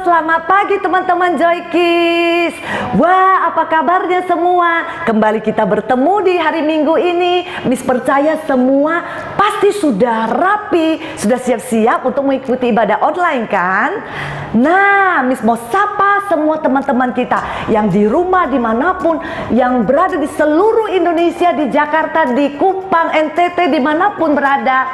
Selamat pagi teman-teman Joykis. Wah, apa kabarnya semua? Kembali kita bertemu di hari Minggu ini. Miss percaya semua pasti sudah rapi, sudah siap-siap untuk mengikuti ibadah online kan? Nah, Miss mau sapa semua teman-teman kita yang di rumah dimanapun, yang berada di seluruh Indonesia, di Jakarta, di Kupang, NTT, dimanapun berada.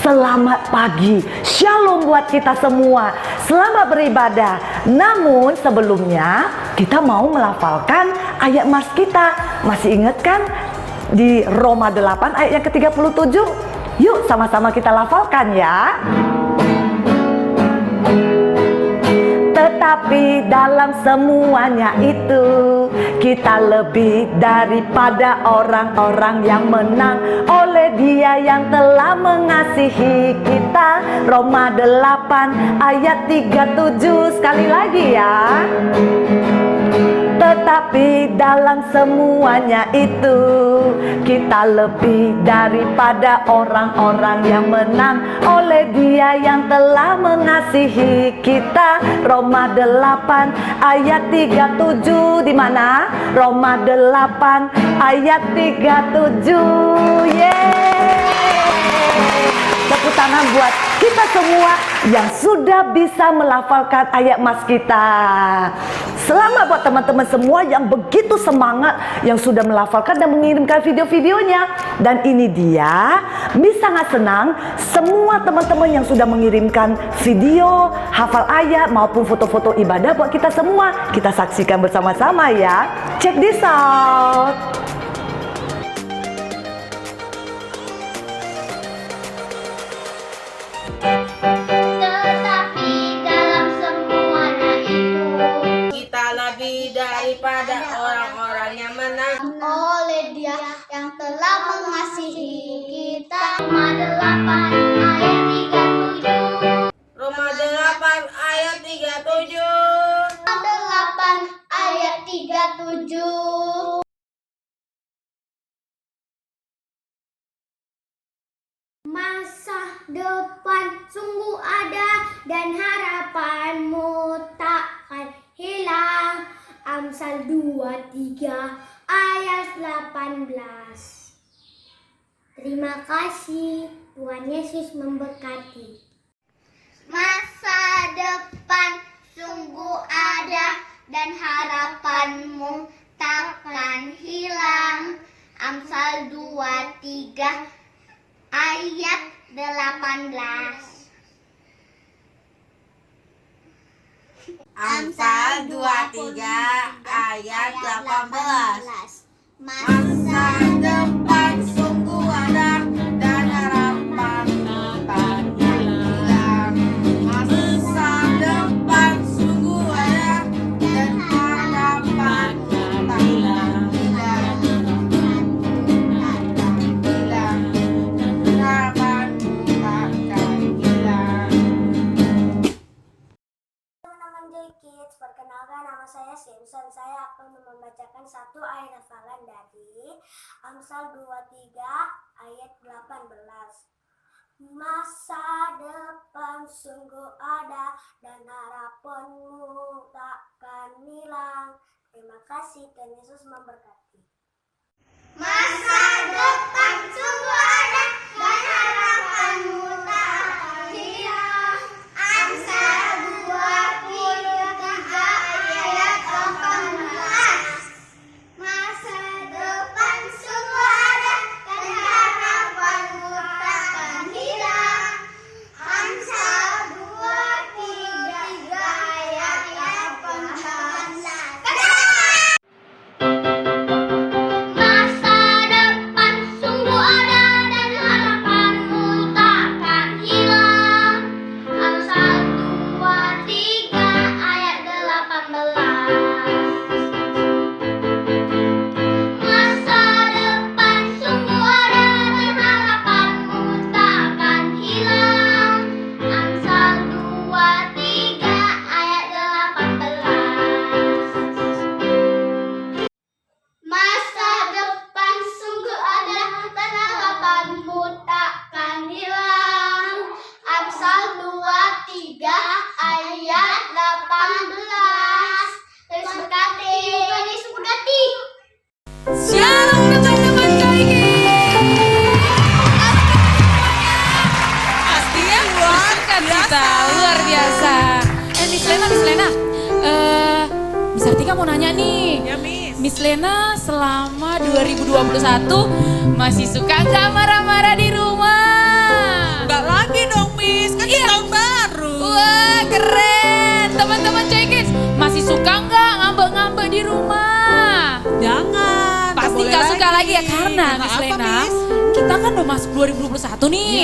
Selamat pagi, shalom buat kita semua. Selamat beribadah. Namun sebelumnya kita mau melafalkan ayat mas kita. Masih ingat kan di Roma 8 ayat yang ke-37? Yuk sama-sama kita lafalkan ya. Tetapi dalam semuanya itu kita lebih daripada orang-orang yang menang oleh Dia yang telah mengasihi kita. Roma 8 ayat 37 sekali lagi ya. Tetapi dalam semuanya itu kita lebih daripada orang-orang yang menang oleh Dia yang telah mengasihi kita. Roma 8 ayat 37 di mana? Roma 8 ayat 37. Yeay! Tepuk tangan buat kita semua yang sudah bisa melafalkan ayat mas kita. Selamat buat teman-teman semua yang begitu semangat, yang sudah melafalkan dan mengirimkan video-videonya. Dan ini dia, Miss sangat senang semua teman-teman yang sudah mengirimkan video, hafal ayat maupun foto-foto ibadah buat kita semua. Kita saksikan bersama-sama ya. Check this out. Daripada orang-orang yang menang oleh Dia yang telah mengasihi kita. Roma 8 ayat 37. Roma 8 ayat 37. Roma 8 ayat 37. Masa depan sungguh ada dan harapanmu takkan hilang. Amsal 23 ayat 18. Terima kasih, Tuhan Yesus memberkati. Masa depan sungguh ada dan harapanmu takkan hilang. Amsal 23 ayat 18. Amsal 23 ayat 18. Masa depan sungguh ada dan harapan takkan hilang. Masa depan sungguh ada dan harapan takkan hilang. Harapan takkan hilang. Teman-teman Joykis, perkenalkan nama saya Simpson. Saya akan membacakan satu ayat hafalan dari Amsal 23 ayat 18. Masa depan sungguh ada dan harapanmu takkan hilang. Terima kasih, Tuhan Yesus memberkati. Masa depan sungguh ada dan harapanmu takkan hilang. Amsal 23 ayat 18. Masa depan sungguh ada dan harapanmu takkan hilang. Amsal 23 ayat 18. Masa depan biasa. Miss Lena. Miss Artika mau nanya nih. Ya, Miss. Miss Lena selama 2021 masih suka nggak marah-marah di rumah? Enggak lagi dong, Miss. Kan Iya. tahun baru. Wah keren. Teman-teman Joy Kids masih suka nggak ngambek-ngambek di rumah? Jangan. Pasti boleh gak suka lagi ya karena Karena Miss apa, Lena, Miss? kita kan udah masuk 2021 nih.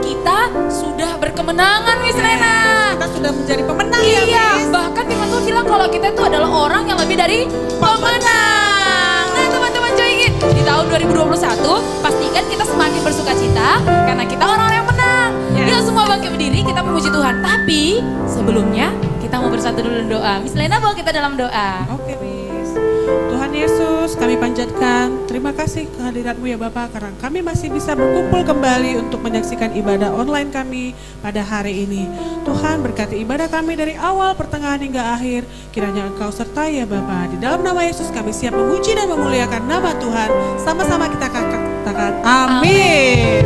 Kita sudah berkemenangan Miss Lena. Kita sudah menjadi pemenang ya, Iya, Miss. bahkan Firman Tuhan bilang kalau kita itu adalah orang yang lebih dari pemenang. Nah teman-teman Joy Kids, di tahun 2021 pastikan kita semakin bersuka cita karena kita orang-orang yang menang. Yes. Yuk semua bangkit berdiri, kita memuji Tuhan. Tapi sebelumnya kita mau bersatu dulu dalam doa. Miss Lena bawa kita dalam doa. Oke, Miss. Tuhan Yesus, kami panjatkan terima kasih kehadirat-Mu ya Bapak, karena kami masih bisa berkumpul kembali untuk menyaksikan ibadah online kami pada hari ini. Tuhan berkati ibadah kami dari awal, pertengahan hingga akhir. Kiranya Engkau sertai ya Bapak. Di dalam nama Yesus kami siap memuji dan memuliakan nama Tuhan. Sama-sama kita katakan amin.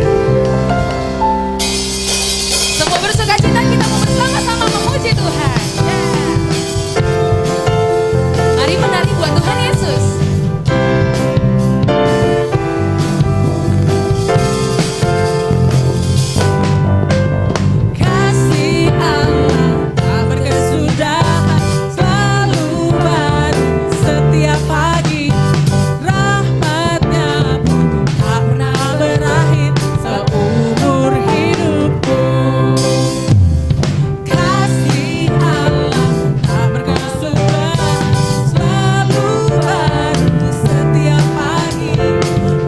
Semua bersuka cita kita mau bersama-sama memuji Tuhan. Mari menari buat Tuhan Yesus. Kasih Allah tak berkesudahan, selalu baru setiap pagi. Rahmat-Nya pun tak pernah berakhir seumur hidupku. Kasih Allah tak berkesudahan, selalu baru setiap pagi.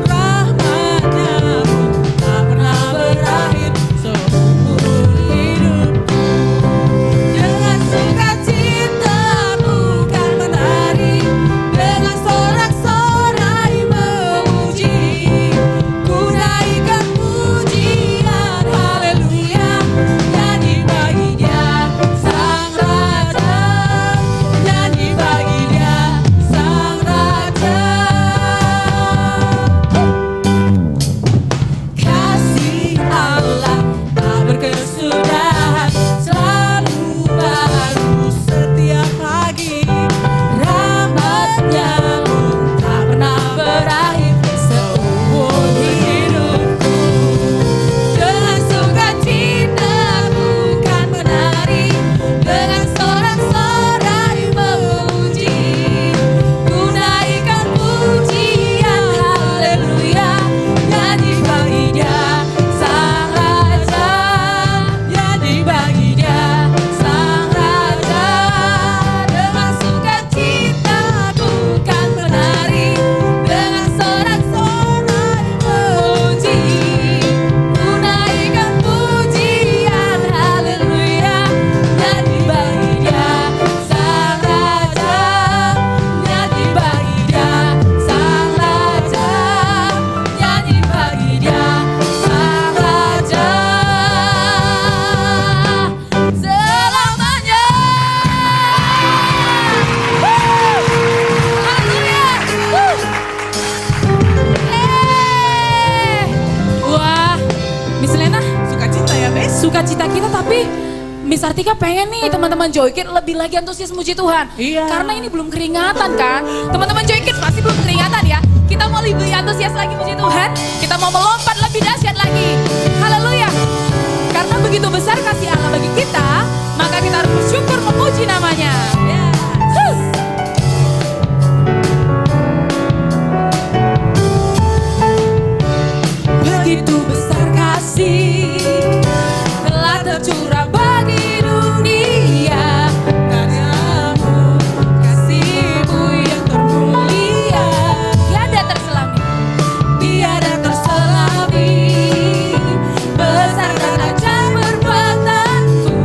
Rahmat-Nya pun tak pernah berakhir seumur hidupku. Dengan sukacita bukan menari, dengan sorak-sorai memuji. Ku naikkan pujian haleluya, nyanyi bagi Dia Sang Raja, nyanyi bagi Dia Sang Raja. Kasih Allah tak berkesudahan, selalu baru setiap pagi. Rahmat-Nya pun tak pernah berakhir seumur hidupku. Dengan sukacita bukan menari, dengan sorak-sorai memuji. Ku naikkan pujian haleluya, nyanyi bagi Dia Sang Raja, nyanyi bagi Dia Sang Raja. Dengan sukacita bukan menari, dengan sorak-sorai memuji. Ku naikkan pujian haleluya, nyanyi bagi Dia Sang Raja, nyanyi bagi Dia Sang Raja, nyanyi bagi Dia Sang Raja selamanya. Haleluya. Wah, Miss Lena, Sukacita ya, Miss. sukacita kita tapi Miss Artika pengen nih teman-teman Joy Kids lebih lagi antusias muji Tuhan. Iya. Karena ini belum keringatan kan. Teman-teman Joy Kids pasti belum keringatan ya. Kita mau lebih antusias lagi muji Tuhan. Kita mau melompat lebih dahsyat lagi. Haleluya. Karena begitu besar kasih Allah bagi kita, maka kita harus bersyukur memuji namanya. Huh. Begitu besar kasih telah tercurah bagi dunia, karena-Mu, kasih-Mu yang termulia. Tiada terselami. Tiada terselami, besar dan ajaib perbuatan-Mu.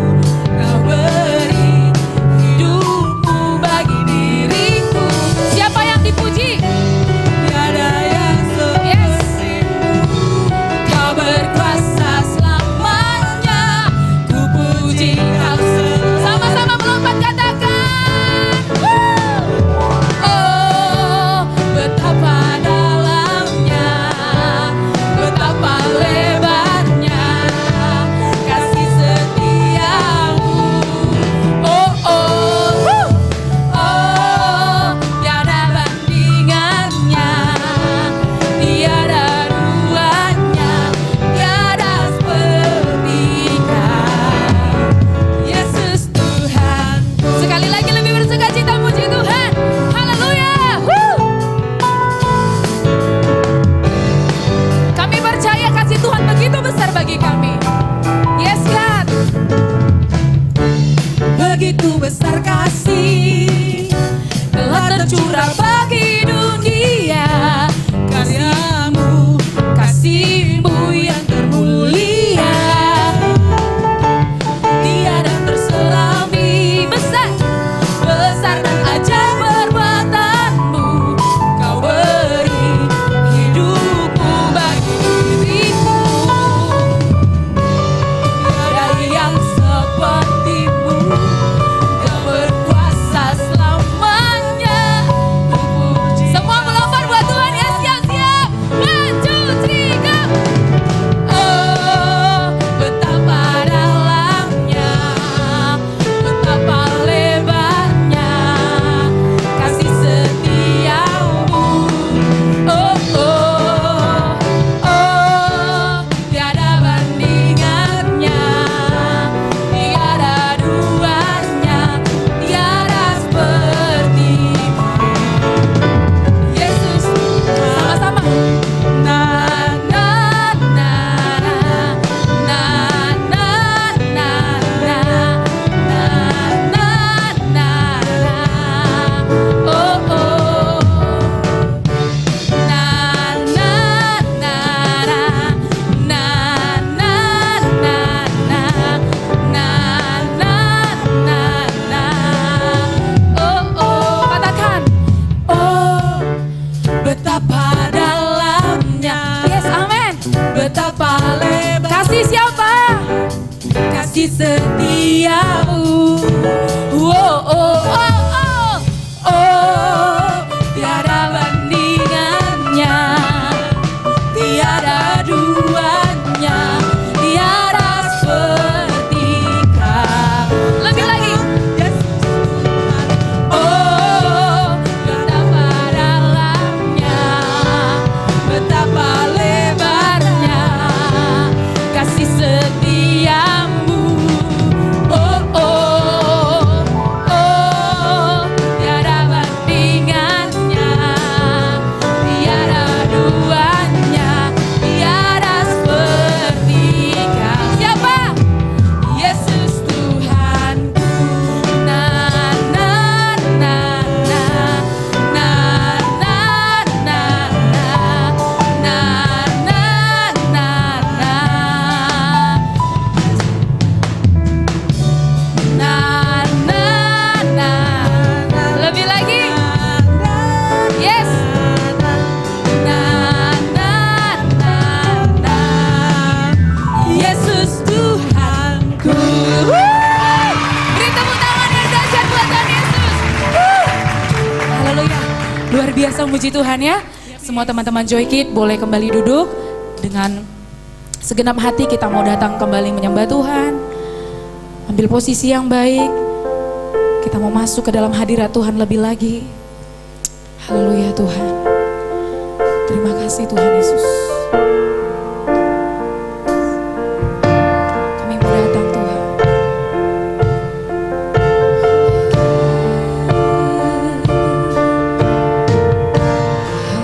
begitu besar kasih telah tercurah bagi dunia. Kasih-Mu, kasih-Mu yang termulia, tiada terselami. Besar, besar dan ajaib perbuatan-Mu. Kau beri hidupmu bagi diriku. Tiada yang seperti-Mu, Kau berkuasa selamanya. Terpuji. Semua melompat buat Tuhan ya, siap-siap. 1, 2, 3, go. Oh, betapa dalamnya, betapa lebarnya kasih setia-Mu. Oh, oh, oh, tiada bandingannya, tiada duanya, tiada seperti-Mu. Yesus, sama-sama. Na na na na na na na na na na na. Oh oh. Na na na na na na na na na na. Oh oh, katakan. Oh, betapa dalamnya. Yes, amin. Betapa lebar. Kasih siapa? Kasih setia-Mu. Oh oh oh oh. Oh, tiada bandingannya, tiada duanya, tiada seperti Kau. Lebih lagi. Oh, betapa dalamnya, betapa lebarnya kasih setia-Mu. Oh, oh, oh, tiada bandingannya, tiada duanya, tiada seperti Kau. Siapa? Yesus Tuhanku. Na na na na na na na na na na na. Na na na. Lebih lagi. Yes. Na na na na. Yesus Tuhanku. Beri tepuk tangan yang dahsyat buat Tuhan Yesus. Haleluya. Luar biasa memuji Tuhan ya. Semua teman-teman Joy Kid boleh kembali duduk. Dengan segenap hati kita mau datang kembali menyembah Tuhan. Ambil posisi yang baik. Kita mau masuk ke dalam hadirat Tuhan lebih lagi. Haleluya Tuhan. Terima kasih Tuhan Yesus. Kami mau datang Tuhan.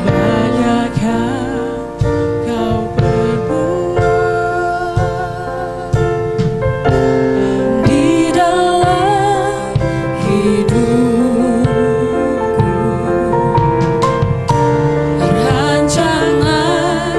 Banyak yang Kau perbuat Di dalam hidupku, rancangan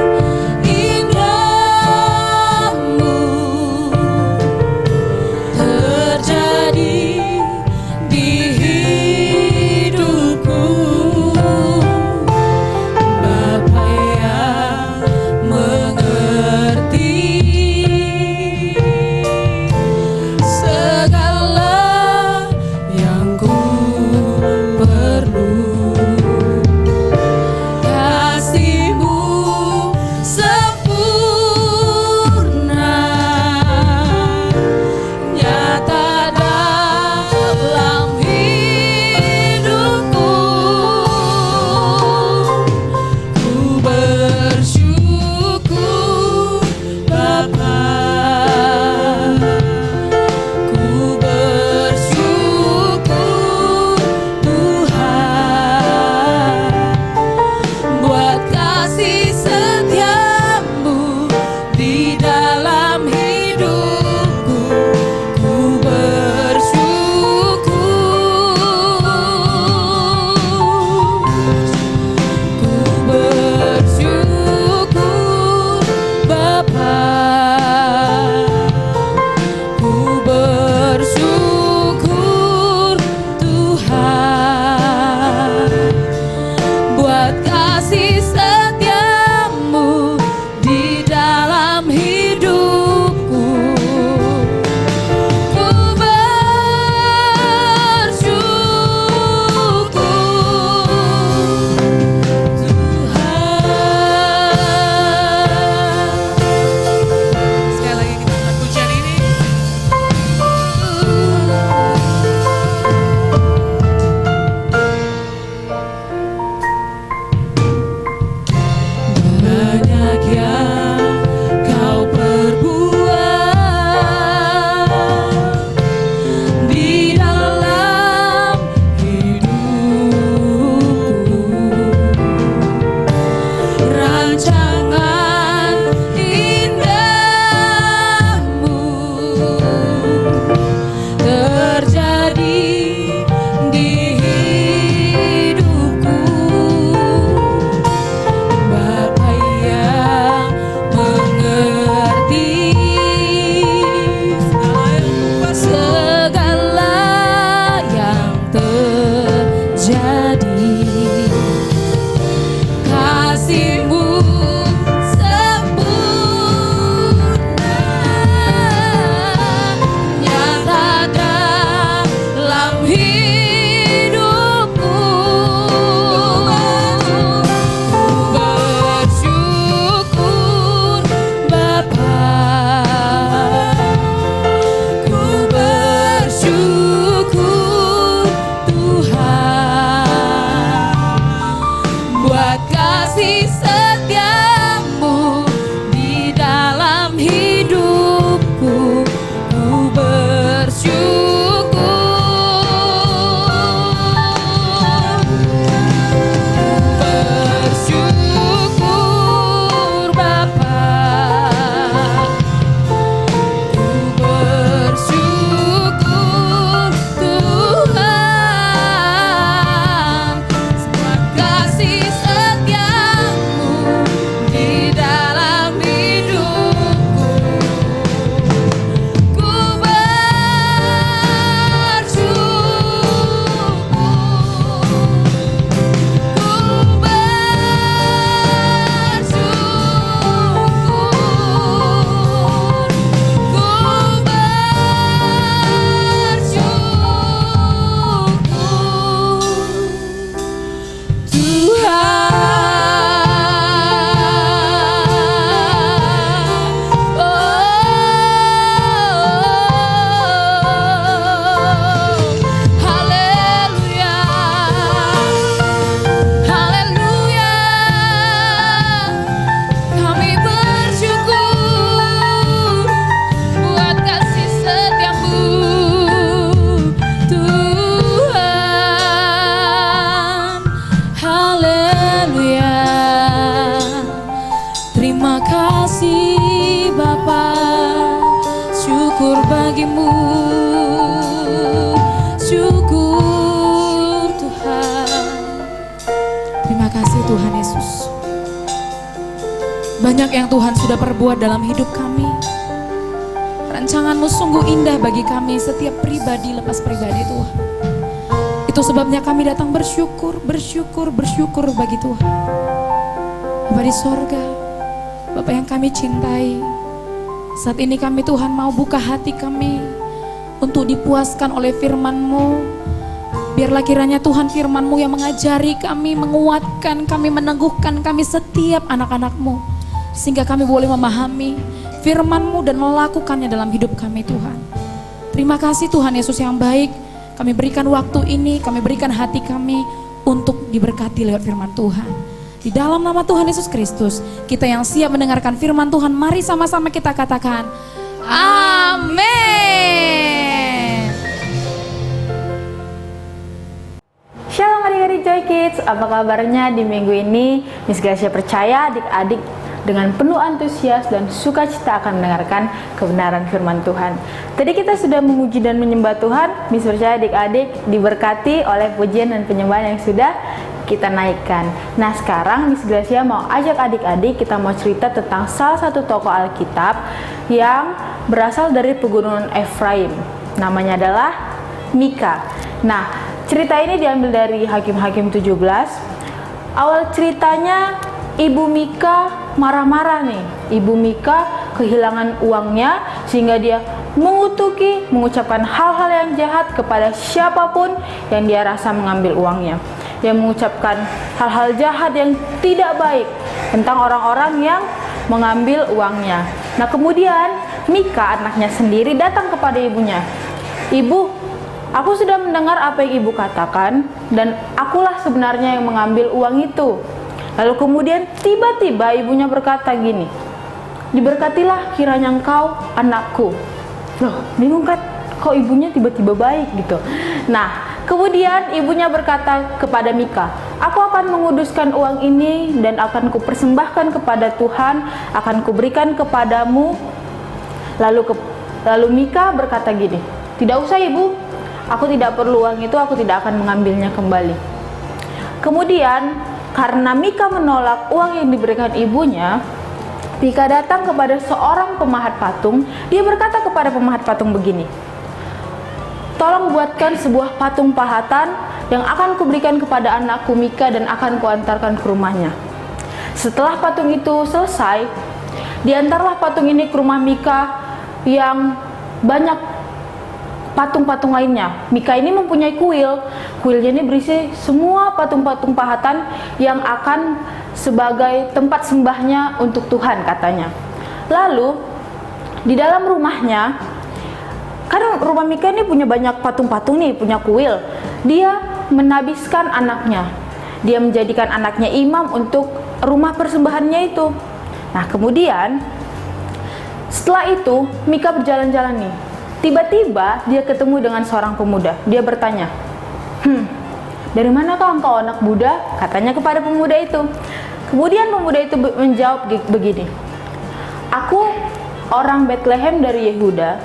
Yesus. Banyak yang Tuhan sudah perbuat dalam hidup kami. Rancangan-Mu sungguh indah bagi kami, setiap pribadi lepas pribadi Tuhan. Itu sebabnya kami datang bersyukur bagi Tuhan. Bapa di sorga, Bapa yang kami cintai, saat ini kami Tuhan mau buka hati kami untuk dipuaskan oleh firman-Mu. Biarlah kiranya Tuhan firman-Mu yang mengajari kami, menguatkan kami, meneguhkan kami setiap anak-anak-Mu, sehingga kami boleh memahami firman-Mu dan melakukannya dalam hidup kami Tuhan. Terima kasih Tuhan Yesus yang baik. Kami berikan waktu ini, kami berikan hati kami untuk diberkati lewat firman Tuhan. Di dalam nama Tuhan Yesus Kristus, kita yang siap mendengarkan firman Tuhan, mari sama-sama kita katakan, amin. Shalom adik-adik Joy Kids, apa kabarnya di minggu ini? Miss Gracia percaya adik-adik dengan penuh antusias dan sukacita akan mendengarkan kebenaran firman Tuhan. Tadi kita sudah memuji dan menyembah Tuhan. Miss percaya adik-adik diberkati oleh pujian dan penyembahan yang sudah kita naikkan. Nah sekarang Miss Gracia mau ajak adik-adik, kita mau cerita tentang salah satu tokoh Alkitab yang berasal dari pegunungan Efraim. Namanya adalah Mika. Nah cerita ini diambil dari Hakim-Hakim 17. Awal ceritanya Ibu Mika marah-marah nih. Ibu Mika kehilangan uangnya sehingga dia mengucapkan hal-hal yang jahat kepada siapapun yang dia rasa mengambil uangnya. Dia mengucapkan hal-hal jahat yang tidak baik tentang orang-orang yang mengambil uangnya. Nah kemudian Mika anaknya sendiri datang kepada ibunya. Ibu, aku sudah mendengar apa yang ibu katakan dan akulah sebenarnya yang mengambil uang itu. Lalu kemudian tiba-tiba ibunya berkata gini, diberkatilah kiranya engkau anakku. Loh, bingung kan? Kok ibunya tiba-tiba baik gitu. Nah, kemudian ibunya berkata kepada Mika, aku akan menguduskan uang ini dan akan kupersembahkan kepada Tuhan, akan kuberikan kepadamu. Lalu Mika berkata gini, tidak usah ibu, aku tidak perlu uang itu, aku tidak akan mengambilnya kembali. Kemudian karena Mika menolak uang yang diberikan ibunya, Mika datang kepada seorang pemahat patung. Dia berkata kepada pemahat patung begini, tolong buatkan sebuah patung pahatan yang akan kuberikan kepada anakku Mika dan akan kuantarkan ke rumahnya. Setelah patung itu selesai, diantarlah patung ini ke rumah Mika yang banyak patung-patung lainnya. Mika ini mempunyai kuil. Kuilnya ini berisi semua patung-patung pahatan yang akan sebagai tempat sembahnya untuk Tuhan katanya. Lalu di dalam rumahnya, karena rumah Mika ini punya banyak patung-patung nih, punya kuil, dia menabiskan anaknya. Dia menjadikan anaknya imam untuk rumah persembahannya itu. Nah kemudian setelah itu Mika berjalan-jalan nih. Tiba-tiba dia ketemu dengan seorang pemuda. Dia bertanya, dari manakah engkau anak muda? Katanya kepada pemuda itu. Kemudian pemuda itu menjawab begini, aku orang Bethlehem dari Yehuda,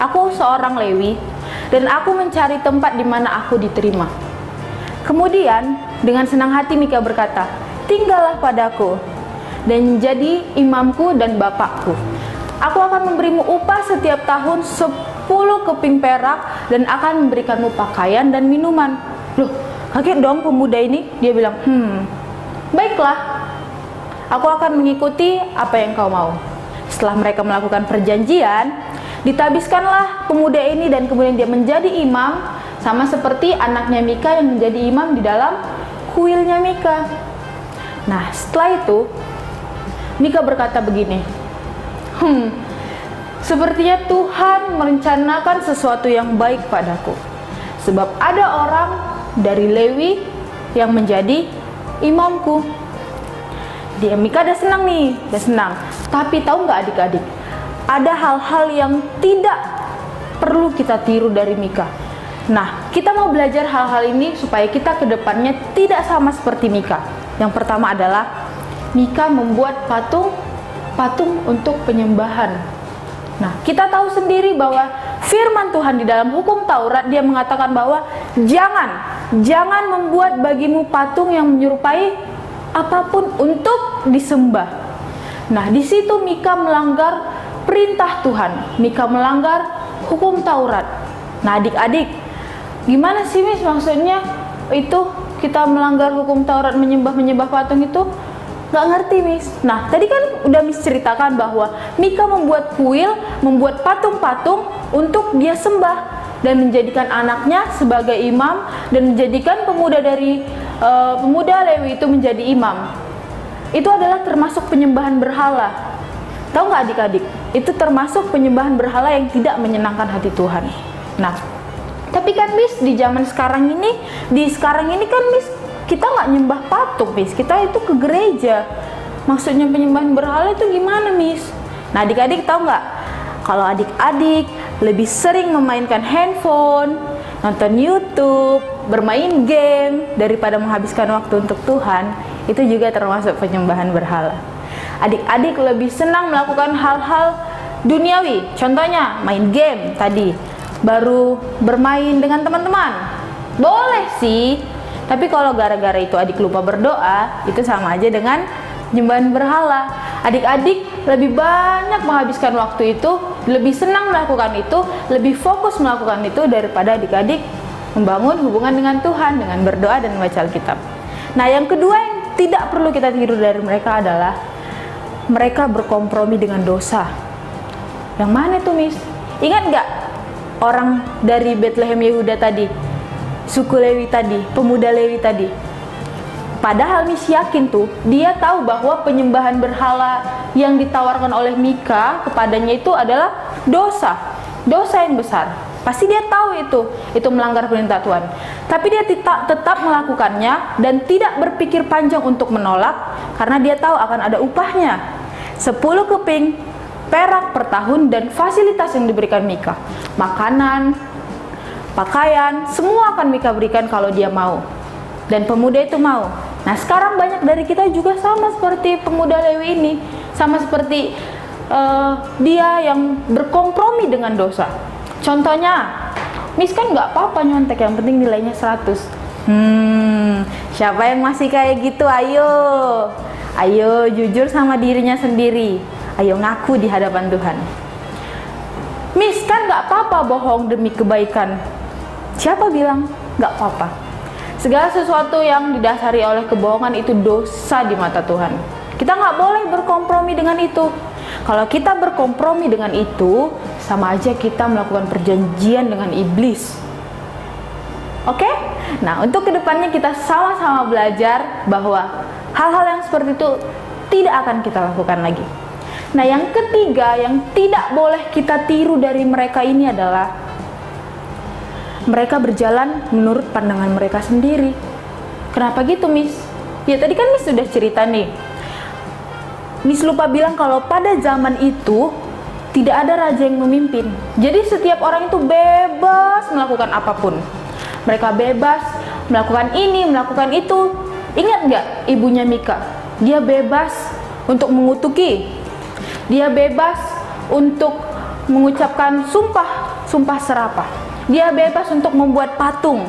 aku seorang Lewi, dan aku mencari tempat di mana aku diterima. Kemudian dengan senang hati Mika berkata, tinggallah padaku dan jadi imamku dan bapakku. Aku akan memberimu upah setiap tahun 10 keping perak dan akan memberikanmu pakaian dan minuman. Loh, kaget dong pemuda ini. Dia bilang, baiklah, aku akan mengikuti apa yang kau mau. Setelah mereka melakukan perjanjian, ditabiskanlah pemuda ini dan kemudian dia menjadi imam, sama seperti anaknya Mika yang menjadi imam di dalam kuilnya Mika. Nah, setelah itu Mika berkata begini, sepertinya Tuhan merencanakan sesuatu yang baik padaku, sebab ada orang dari Lewi yang menjadi imamku. Mika udah senang nih, udah senang. Tapi tahu nggak adik-adik, ada hal-hal yang tidak perlu kita tiru dari Mika. Nah, kita mau belajar hal-hal ini supaya kita ke depannya tidak sama seperti Mika. Yang pertama adalah Mika membuat patung untuk penyembahan. Nah, kita tahu sendiri bahwa firman Tuhan di dalam hukum Taurat, dia mengatakan bahwa jangan membuat bagimu patung yang menyerupai apapun untuk disembah. Nah, di situ Mika melanggar perintah Tuhan. Mika melanggar hukum Taurat. Nah, adik-adik, gimana sih Miss maksudnya itu kita melanggar hukum Taurat, menyembah patung itu? Nggak ngerti Miss. Nah, tadi kan udah Miss ceritakan bahwa Mika membuat kuil, membuat patung-patung untuk dia sembah dan menjadikan anaknya sebagai imam dan menjadikan pemuda Lewi itu menjadi imam. Itu adalah termasuk penyembahan berhala. Tahu nggak adik-adik? Itu termasuk penyembahan berhala yang tidak menyenangkan hati Tuhan. Nah, tapi kan Miss di zaman sekarang ini kan Miss kita nggak nyembah patung Miss, kita itu ke gereja. Maksudnya penyembahan berhala itu gimana Miss? Nah, adik-adik tahu nggak? Kalau adik-adik lebih sering memainkan handphone, nonton YouTube, bermain game daripada menghabiskan waktu untuk Tuhan, itu juga termasuk penyembahan berhala. Adik-adik lebih senang melakukan hal-hal duniawi, contohnya main game tadi, baru bermain dengan teman-teman. Boleh sih, tapi kalau gara-gara itu adik lupa berdoa, itu sama aja dengan penyembahan berhala. Adik-adik lebih banyak menghabiskan waktu itu, lebih senang melakukan itu, lebih fokus melakukan itu daripada adik-adik membangun hubungan dengan Tuhan dengan berdoa dan membaca Alkitab. Nah, yang kedua yang tidak perlu kita tiru dari mereka adalah mereka berkompromi dengan dosa. Yang mana tuh Miss? Ingat nggak orang dari Bethlehem Yehuda tadi, suku Lewi tadi, pemuda Lewi tadi? Padahal Miss yakin tuh, dia tahu bahwa penyembahan berhala yang ditawarkan oleh Mika kepadanya itu adalah dosa yang besar. Pasti dia tahu itu melanggar perintah Tuhan. Tapi dia tetap melakukannya dan tidak berpikir panjang untuk menolak karena dia tahu akan ada upahnya. 10 keping perak per tahun dan fasilitas yang diberikan Mika. Makanan, pakaian, semua akan Mika berikan kalau dia mau. Dan pemuda itu mau. Nah, sekarang banyak dari kita juga sama seperti pemuda Lewi ini, sama seperti dia yang berkompromi dengan dosa. Contohnya, Miss kan nggak apa-apa nyontek, yang penting nilainya 100. Siapa yang masih kayak gitu? Ayo jujur sama dirinya sendiri. Ayo ngaku di hadapan Tuhan. Miss kan nggak apa-apa bohong demi kebaikan. Siapa bilang nggak apa-apa? Segala sesuatu yang didasari oleh kebohongan itu dosa di mata Tuhan. Kita nggak boleh berkompromi dengan itu. Kalau kita berkompromi dengan itu, sama aja kita melakukan perjanjian dengan iblis. Oke? Nah, untuk kedepannya kita sama-sama belajar bahwa hal-hal yang seperti itu tidak akan kita lakukan lagi. Nah, yang ketiga yang tidak boleh kita tiru dari mereka ini adalah mereka berjalan menurut pandangan mereka sendiri. Kenapa gitu, Miss? Ya, tadi kan Miss sudah cerita nih. Miss lupa bilang kalau pada zaman itu tidak ada raja yang memimpin. Jadi setiap orang itu bebas melakukan apapun. Mereka bebas melakukan ini, melakukan itu. Ingat nggak ibunya Mika? Dia bebas untuk mengutuki. Dia bebas untuk mengucapkan sumpah serapah. Dia bebas untuk membuat patung.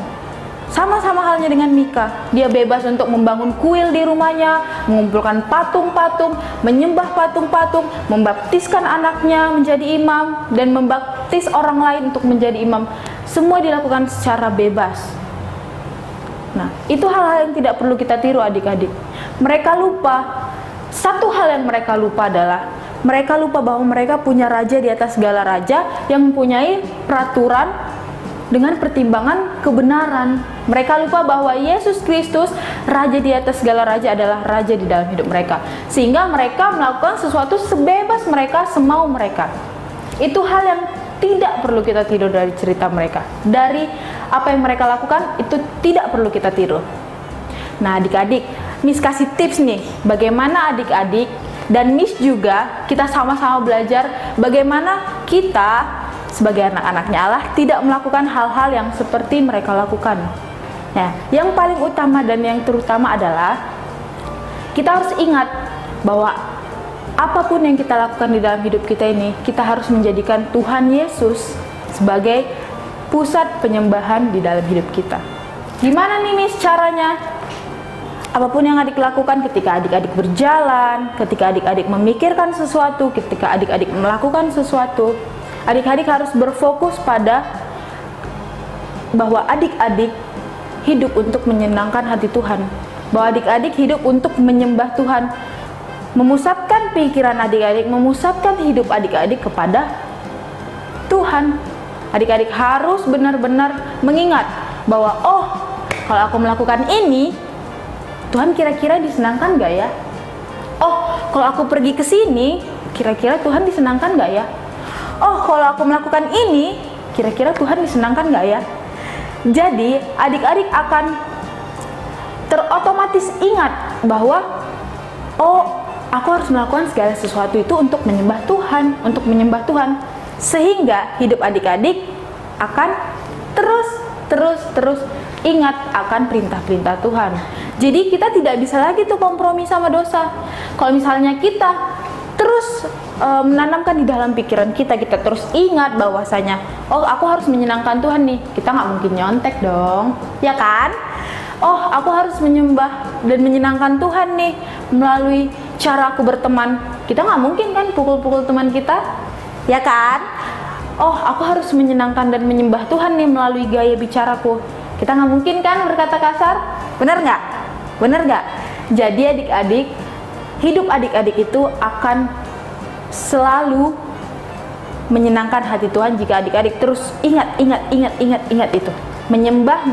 Sama-sama halnya dengan Mika. Dia bebas untuk membangun kuil di rumahnya, mengumpulkan patung-patung, menyembah patung-patung, membaptiskan anaknya menjadi imam, dan membaptis orang lain untuk menjadi imam. Semua dilakukan secara bebas. Nah, itu hal-hal yang tidak perlu kita tiru adik-adik. Mereka lupa. Satu hal yang mereka lupa adalah mereka lupa bahwa mereka punya raja di atas segala raja yang mempunyai peraturan dengan pertimbangan kebenaran. Mereka lupa bahwa Yesus Kristus, raja di atas segala raja, adalah raja di dalam hidup mereka. Sehingga mereka melakukan sesuatu sebebas mereka, semau mereka. Itu hal yang tidak perlu kita tiru dari cerita mereka. Dari apa yang mereka lakukan, itu tidak perlu kita tiru. Nah, adik-adik, Miss kasih tips nih, bagaimana adik-adik dan Miss juga, kita sama-sama belajar bagaimana kita sebagai anak-anaknya Allah tidak melakukan hal-hal yang seperti mereka lakukan. Nah, yang paling utama dan yang terutama adalah kita harus ingat bahwa apapun yang kita lakukan di dalam hidup kita ini, kita harus menjadikan Tuhan Yesus sebagai pusat penyembahan di dalam hidup kita. Gimana nih Miss caranya? apapun yang adik lakukan, ketika adik-adik berjalan, ketika adik-adik memikirkan sesuatu, ketika adik-adik melakukan sesuatu, adik-adik harus berfokus pada bahwa adik-adik hidup untuk menyenangkan hati Tuhan, bahwa adik-adik hidup untuk menyembah Tuhan, memusatkan pikiran adik-adik, memusatkan hidup adik-adik kepada Tuhan. Adik-adik harus benar-benar mengingat bahwa oh, kalau aku melakukan ini, Tuhan kira-kira disenangkan gak ya? Oh, kalau aku pergi ke sini, kira-kira Tuhan disenangkan gak ya? Oh, kalau aku melakukan ini, kira-kira Tuhan disenangkan gak ya? Jadi, adik-adik akan terotomatis ingat bahwa oh, aku harus melakukan segala sesuatu itu untuk menyembah Tuhan, untuk menyembah Tuhan. Sehingga hidup adik-adik akan terus ingat akan perintah-perintah Tuhan. Jadi kita tidak bisa lagi tuh kompromi sama dosa. Kalau misalnya kita terus menanamkan di dalam pikiran kita, kita terus ingat bahwasanya oh, aku harus menyenangkan Tuhan nih, kita nggak mungkin nyontek dong, ya kan? Oh, aku harus menyembah dan menyenangkan Tuhan nih melalui cara aku berteman. Kita nggak mungkin kan pukul-pukul teman kita, ya kan? Oh, aku harus menyenangkan dan menyembah Tuhan nih melalui gaya bicaraku. Kita nggak mungkin kan berkata kasar, bener nggak? Bener nggak? Jadi adik-adik, hidup adik-adik itu akan selalu menyenangkan hati Tuhan jika adik-adik terus ingat itu. Menyembah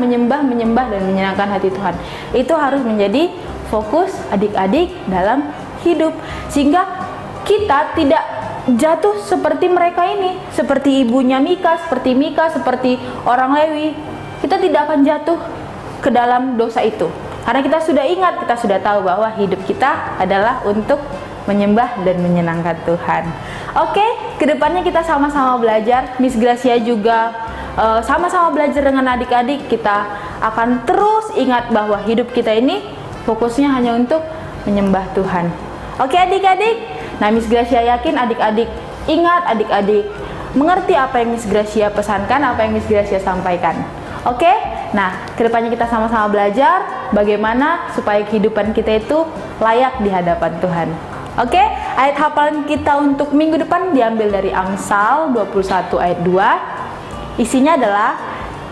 dan menyenangkan hati Tuhan. Itu harus menjadi fokus adik-adik dalam hidup, sehingga kita tidak jatuh seperti mereka ini, seperti ibunya Mika, seperti orang Lewi. Kita tidak akan jatuh ke dalam dosa itu, karena kita sudah ingat, kita sudah tahu bahwa hidup kita adalah untuk menyembah dan menyenangkan Tuhan. Oke, kedepannya kita sama-sama belajar. Miss Gracia juga sama-sama belajar dengan adik-adik. Kita akan terus ingat bahwa hidup kita ini fokusnya hanya untuk menyembah Tuhan. Oke adik-adik, nah Miss Gracia yakin adik-adik ingat, adik-adik mengerti apa yang Miss Gracia pesankan, apa yang Miss Gracia sampaikan. Oke, nah kedepannya kita sama-sama belajar bagaimana supaya kehidupan kita itu layak di hadapan Tuhan. Oke, ayat hafalan kita untuk minggu depan diambil dari Amsal 21 ayat 2. Isinya adalah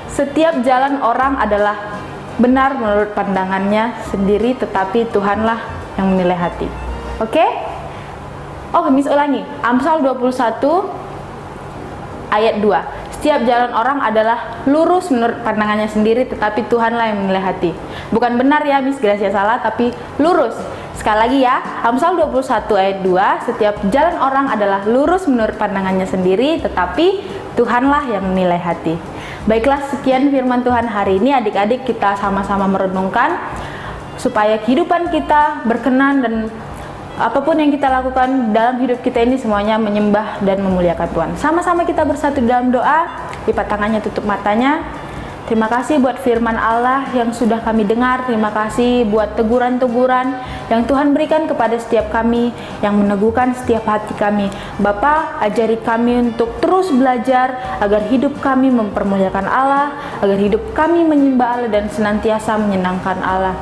setiap jalan orang adalah benar menurut pandangannya sendiri, tetapi Tuhanlah yang menilai hati. Oke? Oh, Miss ulangi. Amsal 21 ayat 2. Setiap jalan orang adalah lurus menurut pandangannya sendiri, tetapi Tuhanlah yang menilai hati. Bukan benar ya, Miss Gracia salah, tapi lurus. Sekali lagi ya, Amsal 21 ayat 2. Setiap jalan orang adalah lurus menurut pandangannya sendiri, tetapi Tuhanlah yang menilai hati. Baiklah, sekian firman Tuhan hari ini. Adik-adik, kita sama-sama merenungkan supaya kehidupan kita berkenan dan apapun yang kita lakukan dalam hidup kita ini semuanya menyembah dan memuliakan Tuhan. Sama-sama kita bersatu dalam doa. Lipat tangannya, tutup matanya. Terima kasih buat firman Allah yang sudah kami dengar. Terima kasih buat teguran-teguran yang Tuhan berikan kepada setiap kami, yang meneguhkan setiap hati kami. Bapa, ajari kami untuk terus belajar agar hidup kami mempermuliakan Allah, agar hidup kami menyembah Allah dan senantiasa menyenangkan Allah.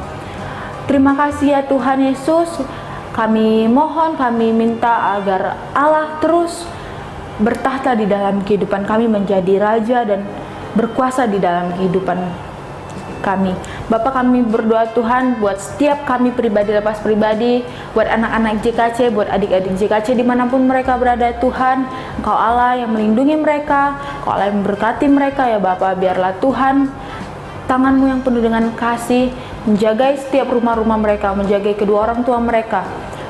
Terima kasih ya Tuhan Yesus. Kami mohon, kami minta agar Allah terus bertahta di dalam kehidupan kami, menjadi raja dan berkuasa di dalam kehidupan kami. Bapak, kami berdoa Tuhan buat setiap kami pribadi lepas pribadi, buat anak-anak JKC, buat adik-adik JKC dimanapun mereka berada. Tuhan, Engkau Allah yang melindungi mereka, Engkau Allah yang memberkati mereka ya Bapak. Biarlah Tuhan tangan-Mu yang penuh dengan kasih menjagai setiap rumah-rumah mereka, menjagai kedua orang tua mereka.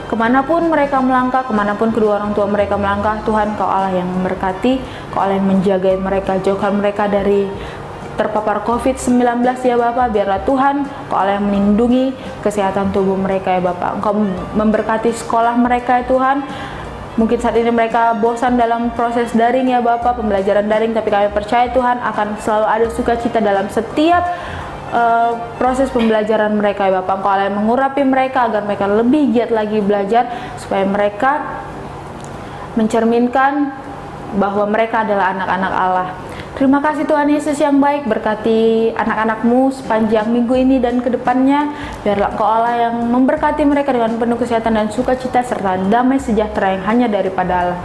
Kemanapun mereka melangkah, kemanapun kedua orang tua mereka melangkah, Tuhan Kau Allah yang memberkati, Kau Allah yang menjaga mereka, jauhkan mereka dari terpapar COVID-19 ya Bapak. Biarlah Tuhan Kau Allah yang melindungi kesehatan tubuh mereka ya Bapak. Engkau memberkati sekolah mereka ya Tuhan. Mungkin saat ini mereka bosan dalam proses daring ya Bapak, pembelajaran daring, tapi kami percaya Tuhan akan selalu ada sukacita dalam setiap proses pembelajaran mereka ya Bapak. Engkau Allah yang mengurapi mereka agar mereka lebih giat lagi belajar, supaya mereka mencerminkan bahwa mereka adalah anak-anak Allah. Terima kasih Tuhan Yesus yang baik, berkati anak-anakmu sepanjang minggu ini dan kedepannya. Biarlah Engkau Allah yang memberkati mereka dengan penuh kesehatan dan sukacita serta damai sejahtera yang hanya daripada Allah.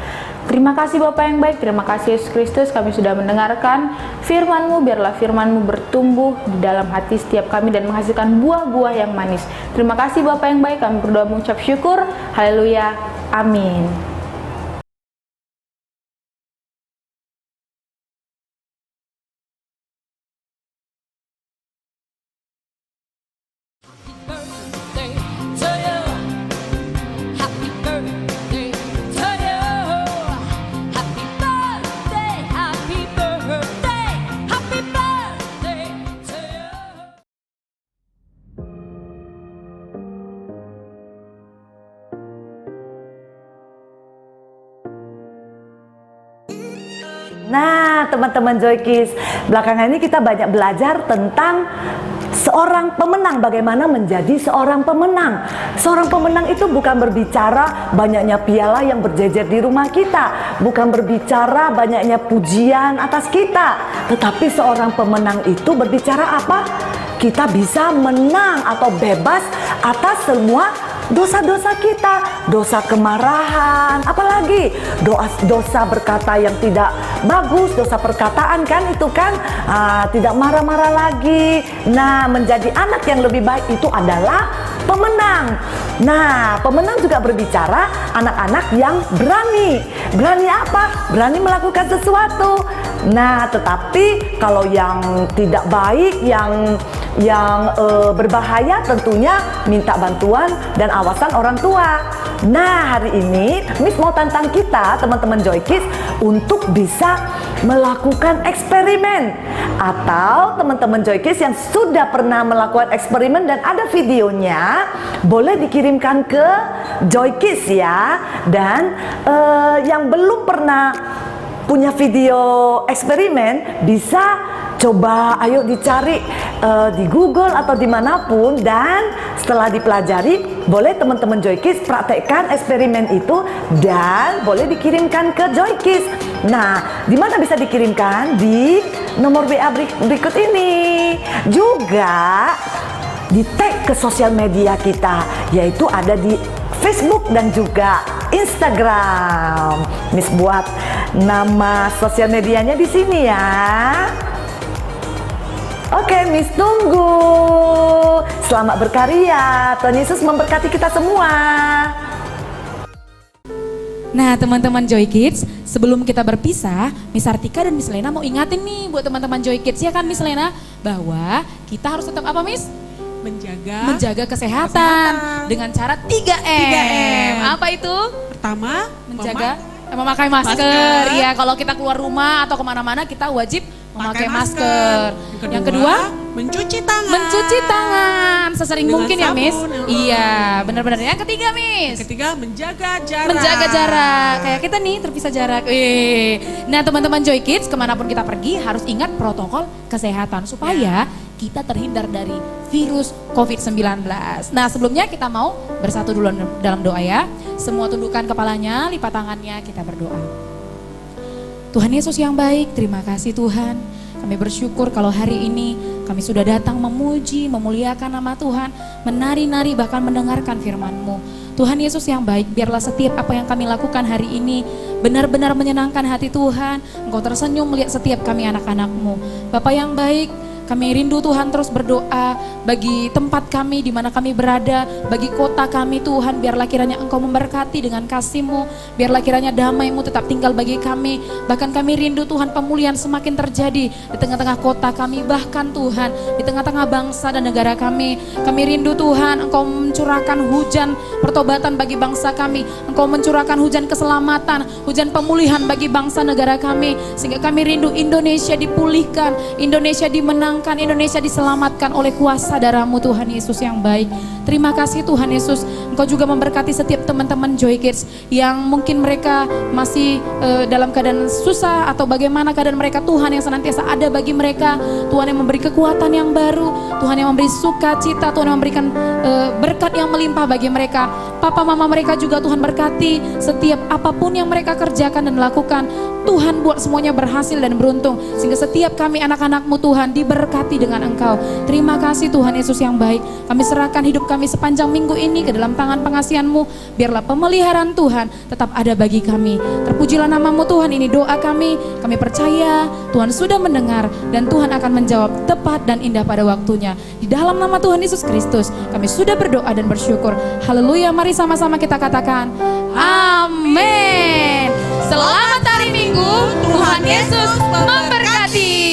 Terima kasih Bapa yang baik, terima kasih Yesus Kristus, kami sudah mendengarkan firman-Mu. Biarlah firman-Mu bertumbuh di dalam hati setiap kami dan menghasilkan buah-buah yang manis. Terima kasih Bapa yang baik, kami berdoa mengucap syukur. Haleluya, amin. Nah, teman-teman Joy Kids, belakangan ini kita banyak belajar tentang seorang pemenang, bagaimana menjadi seorang pemenang. Seorang pemenang itu bukan berbicara banyaknya piala yang berjejer di rumah kita, bukan berbicara banyaknya pujian atas kita, tetapi seorang pemenang itu berbicara apa? Kita bisa menang atau bebas atas semua dosa-dosa kita, dosa kemarahan, apalagi dosa berkata yang tidak bagus, dosa perkataan kan itu kan, tidak marah-marah lagi. Nah, menjadi anak yang lebih baik itu adalah pemenang. Nah, pemenang juga berbicara anak-anak yang berani. Berani apa? Berani melakukan sesuatu. Nah, tetapi kalau yang tidak baik, yang berbahaya, tentunya minta bantuan dan awasan orang tua. Nah, hari ini Miss mau tantang kita, teman-teman Joy Kids, untuk bisa melakukan eksperimen. Atau teman-teman Joy Kids yang sudah pernah melakukan eksperimen dan ada videonya, boleh dikirimkan ke Joy Kids ya. Dan yang belum pernah punya video eksperimen, bisa coba ayo dicari di Google atau dimanapun, dan setelah dipelajari boleh teman-teman Joy Kids praktekkan eksperimen itu dan boleh dikirimkan ke Joy Kids. Nah, di mana bisa dikirimkan? Di nomor WA berikut ini. Juga di tag ke sosial media kita, yaitu ada di Facebook dan juga Instagram. Miss buat nama sosial medianya di sini ya. Oke, Miss tunggu. Selamat berkarya. Tuhan Yesus memberkati kita semua. Nah, teman-teman Joy Kids, sebelum kita berpisah, Miss Artika dan Miss Lena mau ingatin nih buat teman-teman Joy Kids ya kan Miss Lena, bahwa kita harus tetap apa Miss? Menjaga kesehatan dengan cara 3M. Apa itu? Pertama, memakai masker. Ya, kalau kita keluar rumah atau kemana-mana kita wajib memakai masker. Yang kedua, mencuci tangan. Mencuci tangan sesering Dengan mungkin ya, Miss. sabun. Iya, benar-benar. Yang ketiga, Miss. Ketiga, menjaga jarak. Menjaga jarak. Kayak kita nih terpisah jarak. Nah, teman-teman Joy Kids, kemanapun kita pergi harus ingat protokol kesehatan supaya kita terhindar dari virus COVID-19. Nah, sebelumnya kita mau bersatu dulu dalam doa ya. Semua tundukkan kepalanya, lipat tangannya, kita berdoa. Tuhan Yesus yang baik, terima kasih Tuhan. Kami bersyukur kalau hari ini kami sudah datang memuji, memuliakan nama Tuhan, menari-nari bahkan mendengarkan firman-Mu. Tuhan Yesus yang baik, biarlah setiap apa yang kami lakukan hari ini benar-benar menyenangkan hati Tuhan. Engkau tersenyum melihat setiap kami anak-anak-Mu. Bapa yang baik, kami rindu Tuhan terus berdoa bagi tempat kami di mana kami berada, bagi kota kami Tuhan, biarlah kiranya Engkau memberkati dengan kasih-Mu, biarlah kiranya damai-Mu tetap tinggal bagi kami. Bahkan kami rindu Tuhan pemulihan semakin terjadi di tengah-tengah kota kami, bahkan Tuhan di tengah-tengah bangsa dan negara kami. Kami rindu Tuhan Engkau mencurahkan hujan pertobatan bagi bangsa kami, Engkau mencurahkan hujan keselamatan, hujan pemulihan bagi bangsa negara kami, sehingga kami rindu Indonesia dipulihkan, Indonesia dimenangkan, menyenangkan, Indonesia diselamatkan oleh kuasa darah-Mu Tuhan Yesus yang baik. Terima kasih Tuhan Yesus, Engkau juga memberkati setiap teman-teman Joy Kids yang mungkin mereka masih dalam keadaan susah atau bagaimana keadaan mereka. Tuhan yang senantiasa ada bagi mereka, Tuhan yang memberi kekuatan yang baru, Tuhan yang memberi sukacita, Tuhan yang memberikan berkat yang melimpah bagi mereka. Papa mama mereka juga Tuhan berkati setiap apapun yang mereka kerjakan dan lakukan. Tuhan buat semuanya berhasil dan beruntung, sehingga setiap kami anak-anak-Mu Tuhan diberkati dengan Engkau. Terima kasih Tuhan Yesus yang baik. Kami serahkan hidup kami sepanjang minggu ini ke dalam tangan pengasihan-Mu. Biarlah pemeliharaan Tuhan tetap ada bagi kami. Terpujilah nama-Mu Tuhan, ini doa kami. Kami percaya Tuhan sudah mendengar dan Tuhan akan menjawab tepat dan indah pada waktunya. Di dalam nama Tuhan Yesus Kristus kami sudah berdoa dan bersyukur. Haleluya, mari sama-sama kita katakan amin. Selamat hari Minggu, Tuhan Yesus memberkati.